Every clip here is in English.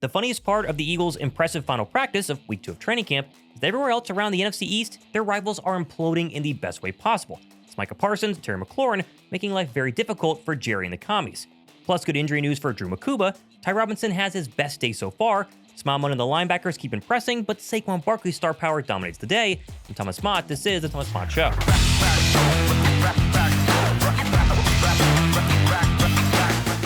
The funniest part of the Eagles' impressive final practice of week 2 of training camp is that everywhere else around the NFC East, their rivals are imploding in the best way possible. It's Micah Parsons, Terry McLaurin, making life very difficult for Jerry and the commies. Plus, good injury news for Drew Makuba. Ty Robinson has his best day so far. Smallman and the linebackers keep impressing, but Saquon Barkley's star power dominates the day. I'm Thomas Mott. This is the Thomas Mott Show.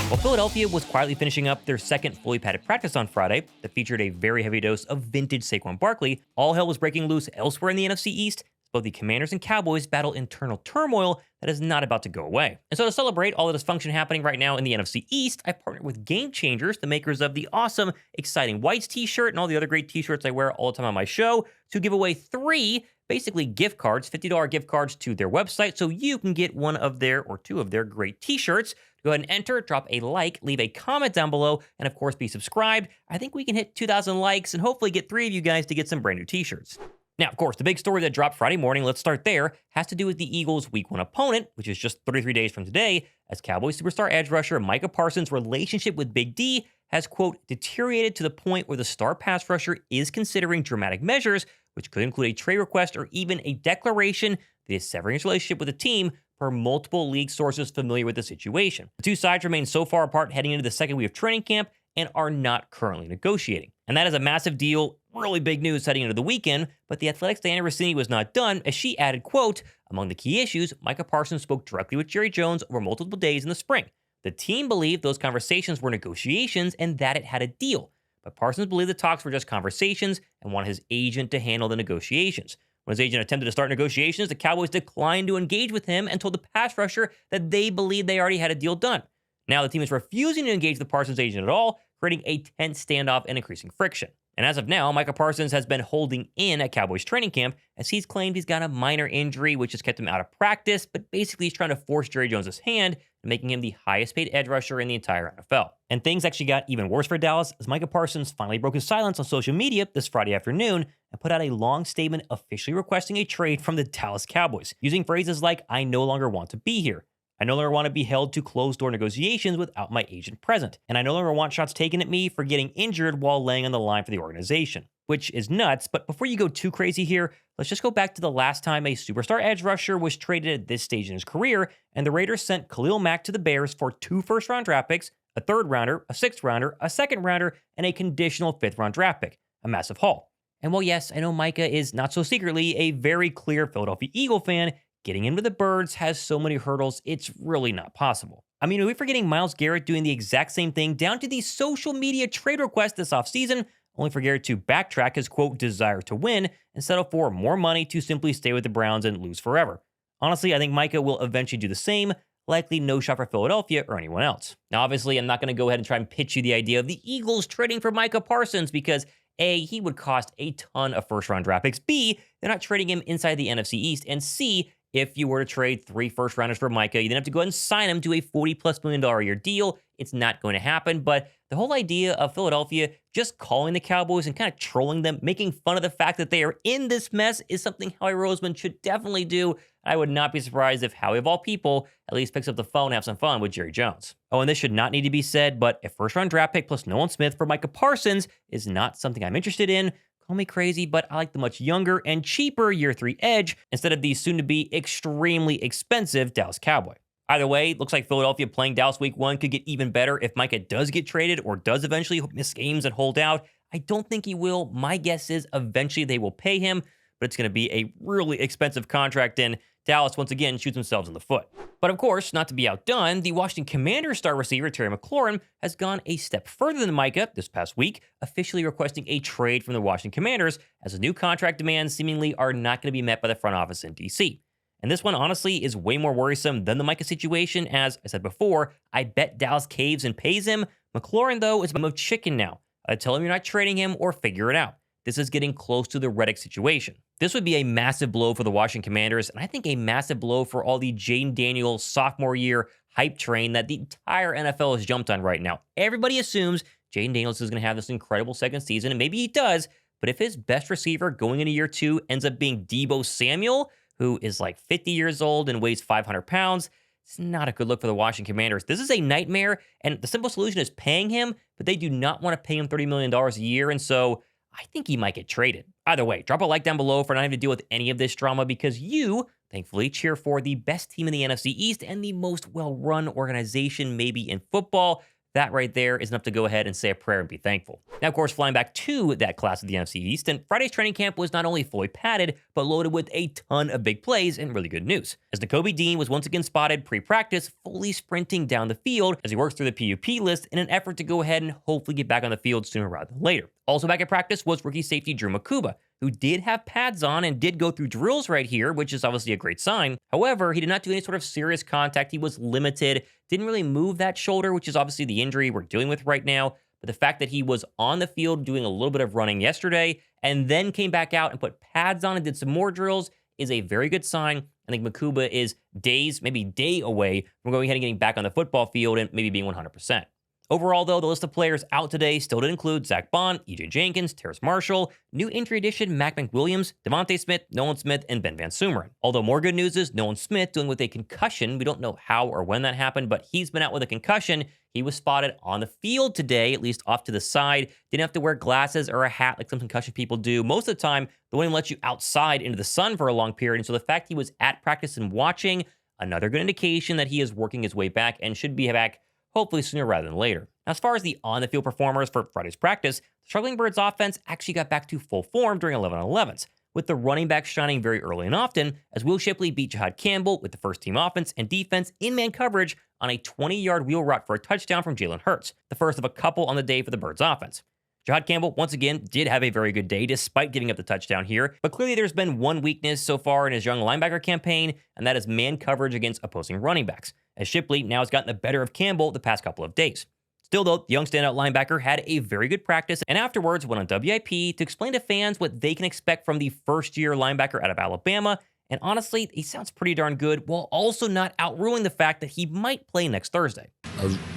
While Philadelphia was quietly finishing up their second fully padded practice on Friday that featured a very heavy dose of vintage Saquon Barkley, all hell was breaking loose elsewhere in the NFC East. Both the Commanders and Cowboys battle internal turmoil that is not about to go away. And so to celebrate all the dysfunction happening right now in the NFC East, I partnered with Game Changers, the makers of the awesome Exciting Whites t-shirt and all the other great t-shirts I wear all the time on my show, to give away 3 basically gift cards, $50 gift cards to their website, so you can get one of their or 2 of their great t-shirts. Go ahead and enter, drop a like, leave a comment down below, and of course be subscribed. I think we can hit 2,000 likes and hopefully get 3 of you guys to get some brand new t-shirts. Now, of course, the big story that dropped Friday morning, let's start there, has to do with the Eagles' Week 1 opponent, which is just 33 days from today, as Cowboys superstar edge rusher Micah Parsons' relationship with Big D has, quote, deteriorated to the point where the star pass rusher is considering dramatic measures, which could include a trade request or even a declaration that he is severing his relationship with the team, per multiple league sources familiar with the situation. The two sides remain so far apart heading into the second week of training camp and are not currently negotiating. And that is a massive deal, really big news heading into the weekend, but the Athletic's Diana Rossini was not done, as she added, quote, among the key issues, Micah Parsons spoke directly with Jerry Jones over multiple days in the spring. The team believed those conversations were negotiations and that it had a deal, but Parsons believed the talks were just conversations and wanted his agent to handle the negotiations. When his agent attempted to start negotiations, the Cowboys declined to engage with him and told the pass rusher that they believed they already had a deal done. Now the team is refusing to engage the Parsons agent at all, creating a tense standoff and increasing friction. And as of now, Micah Parsons has been holding in at Cowboys training camp as he's claimed he's got a minor injury which has kept him out of practice, but basically he's trying to force Jerry Jones' hand, making him the highest paid edge rusher in the entire NFL. And things actually got even worse for Dallas as Micah Parsons finally broke his silence on social media this Friday afternoon and put out a long statement officially requesting a trade from the Dallas Cowboys, using phrases like, I no longer want to be here. I no longer want to be held to closed-door negotiations without my agent present. And I no longer want shots taken at me for getting injured while laying on the line for the organization. Which is nuts, but before you go too crazy here, let's just go back to the last time a superstar edge rusher was traded at this stage in his career, and the Raiders sent Khalil Mack to the Bears for 2 first-round draft picks, a 3rd rounder, a 6th rounder, a 2nd rounder, and a conditional 5th-round draft pick. A massive haul. And while yes, I know Micah is not so secretly a very clear Philadelphia Eagle fan, getting in with the Birds has so many hurdles, it's really not possible. I mean, are we forgetting Myles Garrett doing the exact same thing down to the social media trade request this offseason, only for Garrett to backtrack his, quote, desire to win and settle for more money to simply stay with the Browns and lose forever? Honestly, I think Micah will eventually do the same, likely no shot for Philadelphia or anyone else. Now, obviously, I'm not going to go ahead and try and pitch you the idea of the Eagles trading for Micah Parsons because A, he would cost a ton of first-round draft picks, B, they're not trading him inside the NFC East, and C, if you were to trade 3 first-rounders for Micah, you then have to go ahead and sign him to a $40+ million a year deal. It's not going to happen, but the whole idea of Philadelphia just calling the Cowboys and kind of trolling them, making fun of the fact that they are in this mess is something Howie Roseman should definitely do. I would not be surprised if Howie, of all people, at least picks up the phone and have some fun with Jerry Jones. Oh, and this should not need to be said, but a first-round draft pick plus Nolan Smith for Micah Parsons is not something I'm interested in. Call me crazy, but I like the much younger and cheaper year 3 edge instead of the soon-to-be extremely expensive Dallas Cowboy. Either way, looks like Philadelphia playing Dallas Week 1 could get even better if Micah does get traded or does eventually miss games and hold out. I don't think he will. My guess is eventually they will pay him, but it's going to be a really expensive contract, and Dallas once again shoots themselves in the foot. But of course, not to be outdone, the Washington Commanders star receiver Terry McLaurin has gone a step further than Micah this past week, officially requesting a trade from the Washington Commanders, as the new contract demands seemingly are not going to be met by the front office in DC. And this one, honestly, is way more worrisome than the Micah situation, as I said before, I bet Dallas caves and pays him. McLaurin, though, is a of chicken now. I tell him you're not trading him or figure it out. This is getting close to the Reddick situation. This would be a massive blow for the Washington Commanders, and I think a massive blow for all the Jaden Daniels sophomore year hype train that the entire NFL has jumped on right now. Everybody assumes Jaden Daniels is going to have this incredible second season, and maybe he does, but if his best receiver going into year 2 ends up being Deebo Samuel, who is like 50 years old and weighs 500 pounds, It's not a good look for the Washington Commanders. This is a nightmare, and the simple solution is paying him, but they do not want to pay him $30 million a year, and so I think he might get traded. Either way, drop a like down below for not having to deal with any of this drama because you, thankfully, cheer for the best team in the NFC East and the most well-run organization maybe in football. That right there is enough to go ahead and say a prayer and be thankful. Now, of course, flying back to that class of the NFC East, and Friday's training camp was not only fully padded, but loaded with a ton of big plays and really good news. As Nakobe Dean was once again spotted pre-practice, fully sprinting down the field as he works through the PUP list in an effort to go ahead and hopefully get back on the field sooner rather than later. Also back at practice was rookie safety Drew Makuba, who did have pads on and did go through drills right here, which is obviously a great sign. However, he did not do any sort of serious contact. He was limited, didn't really move that shoulder, which is obviously the injury we're dealing with right now. But the fact that he was on the field doing a little bit of running yesterday and then came back out and put pads on and did some more drills is a very good sign. I think Makuba is days, maybe day away from going ahead and getting back on the football field and maybe being 100%. Overall, though, the list of players out today still did include Zach Bond, EJ Jenkins, Terrace Marshall, new injury addition Mac McWilliams, Devontae Smith, Nolan Smith, and Ben Van Sumeren. Although more good news is Nolan Smith dealing with a concussion. We don't know how or when that happened, but he's been out with a concussion. He was spotted on the field today, at least off to the side. Didn't have to wear glasses or a hat like some concussion people do. Most of the time, they won't even let you outside into the sun for a long period. And so the fact he was at practice and watching, another good indication that he is working his way back and should be back hopefully sooner rather than later. As far as the on-the-field performers for Friday's practice, the Struggling Birds offense actually got back to full form during 11-on-11s, with the running back shining very early and often as Will Shipley beat Jihaad Campbell with the first-team offense and defense in man coverage on a 20-yard wheel route for a touchdown from Jalen Hurts, the first of a couple on the day for the Birds offense. Jihaad Campbell, once again, did have a very good day despite giving up the touchdown here, but clearly there's been one weakness so far in his young linebacker campaign, and that is man coverage against opposing running backs, as Shipley now has gotten the better of Campbell the past couple of days. Still, though, the young standout linebacker had a very good practice and afterwards went on WIP to explain to fans what they can expect from the first-year linebacker out of Alabama, and honestly, he sounds pretty darn good while also not outruling the fact that he might play next Thursday.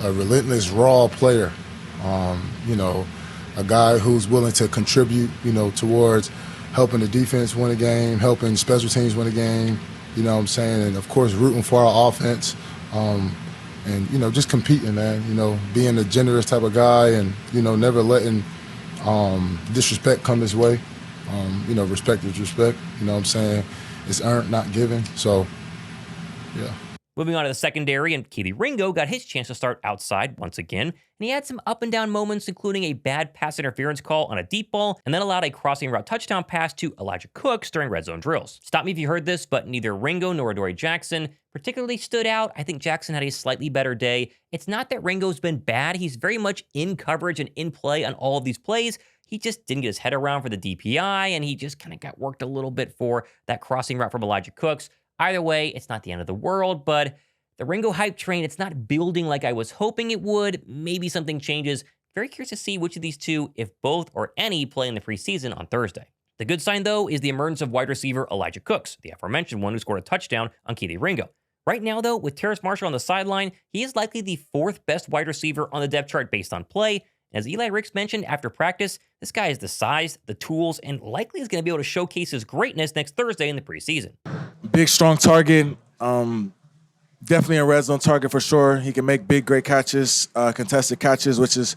A relentless, raw player, a guy who's willing to contribute, towards helping the defense win a game, helping special teams win a game, and of course rooting for our offense. And, just competing, man, being a generous type of guy and, never letting disrespect come his way. Respect is respect, It's earned, not given. So, yeah. Moving on to the secondary, and Keely Ringo got his chance to start outside once again, and he had some up and down moments, including a bad pass interference call on a deep ball, and then allowed a crossing route touchdown pass to Elijah Cooks during red zone drills. Stop me if you heard this, but neither Ringo nor Adoree Jackson particularly stood out. I think Jackson had a slightly better day. It's not that Ringo's been bad. He's very much in coverage and in play on all of these plays. He just didn't get his head around for the DPI, and he just kind of got worked a little bit for that crossing route from Elijah Cooks. Either way, it's not the end of the world, but the Ringo hype train, it's not building like I was hoping it would. Maybe something changes. Very curious to see which of these two, if both or any, play in the preseason on Thursday. The good sign, though, is the emergence of wide receiver Elijah Cooks, the aforementioned one who scored a touchdown on Keely Ringo. Right now, though, with Terrace Marshall on the sideline, he is likely the fourth best wide receiver on the depth chart based on play. As Eli Ricks mentioned after practice, this guy has the size, the tools, and likely is going to be able to showcase his greatness next Thursday in the preseason. Big, strong target. Definitely a red zone target for sure. He can make big, great catches, contested catches, which is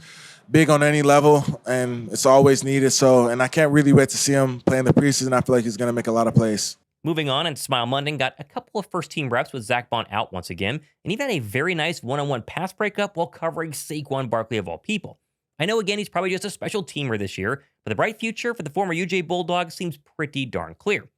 big on any level, and it's always needed. And I can't really wait to see him play in the preseason. I feel like he's going to make a lot of plays. Moving on, and Smile Mondon got a couple of first-team reps with Zach Bond out once again, and even had a very nice one-on-one pass breakup while covering Saquon Barkley of all people. I know, again, he's probably just a special teamer this year, but the bright future for the former UJ Bulldog seems pretty darn clear.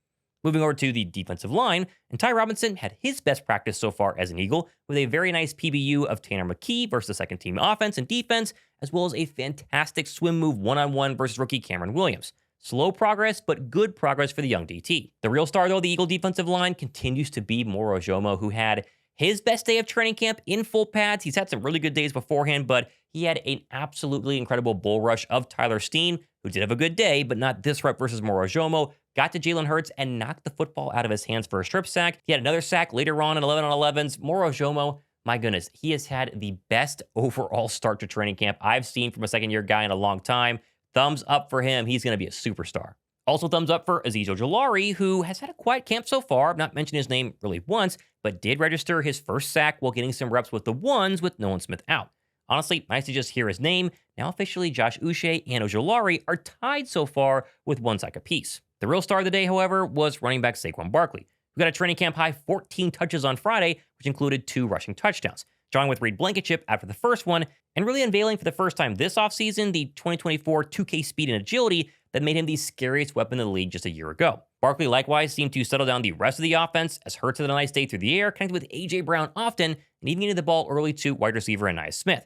Moving over to the defensive line, and Ty Robinson had his best practice so far as an Eagle, with a very nice PBU of Tanner McKee versus the second-team offense and defense, as well as a fantastic swim move one-on-one versus rookie Cameron Williams. Slow progress, but good progress for the young DT. The real star, though, the Eagle defensive line continues to be Moro Ojomo, who had his best day of training camp in full pads. He's had some really good days beforehand, but he had an absolutely incredible bull rush of Tyler Steen, who did have a good day, but not this rep versus Moro Ojomo. Got to Jalen Hurts and knocked the football out of his hands for a strip sack. He had another sack later on in 11-on-11s. Moro Ojomo, my goodness, he has had the best overall start to training camp I've seen from a second-year guy in a long time. Thumbs up for him. He's going to be a superstar. Also, thumbs up for Ojulari, who has had a quiet camp so far. I've not mentioned his name really once, but did register his first sack while getting some reps with the ones with Nolan Smith out. Honestly, nice to just hear his name. Now officially, Josh Uche and Ojulari are tied so far with 1 sack apiece. The real star of the day, however, was running back Saquon Barkley, who got a training camp high 14 touches on Friday, which included 2 rushing touchdowns, drawing with Reed Blankenship after the first one, and really unveiling for the first time this offseason the 2024 2K speed and agility that made him the scariest weapon in the league just a year ago. Barkley likewise seemed to settle down the rest of the offense as Hurts had a nice day through the air, connected with A.J. Brown often, and even getting the ball early to wide receiver Anais Smith.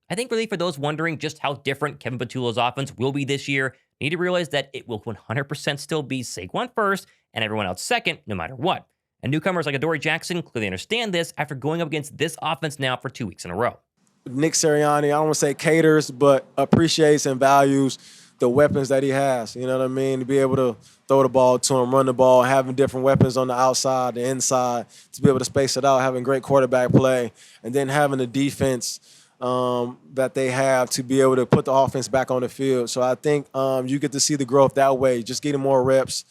I think really for those wondering just how different Kevin Patullo's offense will be this year, need to realize that it will 100% still be Saquon first and everyone else second, no matter what. And newcomers like Adoree Jackson clearly understand this after going up against this offense now for 2 weeks in a row. Nick Sirianni, I don't want to say caters, but appreciates and values the weapons that he has. You know what I mean? To be able to throw the ball to him, run the ball, having different weapons on the outside, the inside, to be able to space it out, having great quarterback play, and then having the defense that they have to be able to put the offense back on the field. So I think you get to see the growth that way, just getting more reps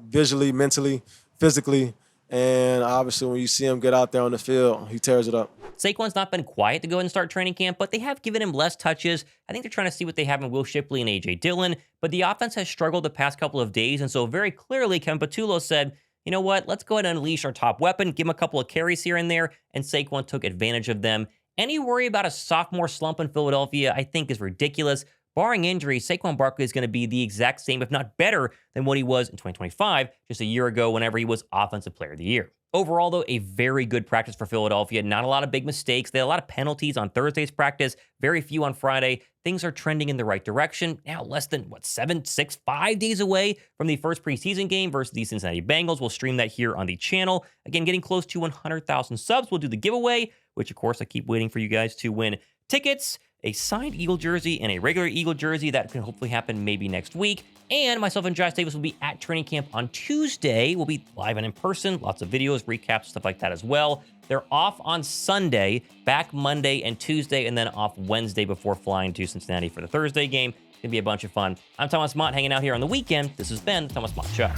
visually, mentally, physically, and obviously when you see him get out there on the field, he tears it up. Saquon's not been quiet to go ahead and start training camp, but they have given him less touches. I think they're trying to see what they have in Will Shipley and A.J. Dillon, but the offense has struggled the past couple of days, and so very clearly Kevin Patullo said, you know what, let's go ahead and unleash our top weapon, give him a couple of carries here and there, and Saquon took advantage of them. Any worry about a sophomore slump in Philadelphia, I think, is ridiculous. Barring injury, Saquon Barkley is going to be the exact same, if not better, than what he was in 2025, just a year ago whenever he was Offensive Player of the Year. Overall, though, a very good practice for Philadelphia. Not a lot of big mistakes. They had a lot of penalties on Thursday's practice, very few on Friday. Things are trending in the right direction. Now less than, 5 days away from the first preseason game versus the Cincinnati Bengals. We'll stream that here on the channel. Again, getting close to 100,000 subs. We'll do the giveaway, which, of course, I keep waiting for you guys to win tickets, a signed Eagle jersey, and a regular Eagle jersey. That can hopefully happen maybe next week. And myself and Josh Davis will be at training camp on Tuesday. We'll be live and in person. Lots of videos, recaps, stuff like that as well. They're off on Sunday, back Monday and Tuesday, and then off Wednesday before flying to Cincinnati for the Thursday game. It's going to be a bunch of fun. I'm Thomas Mott, hanging out here on the weekend. This has been the Thomas Mott Show.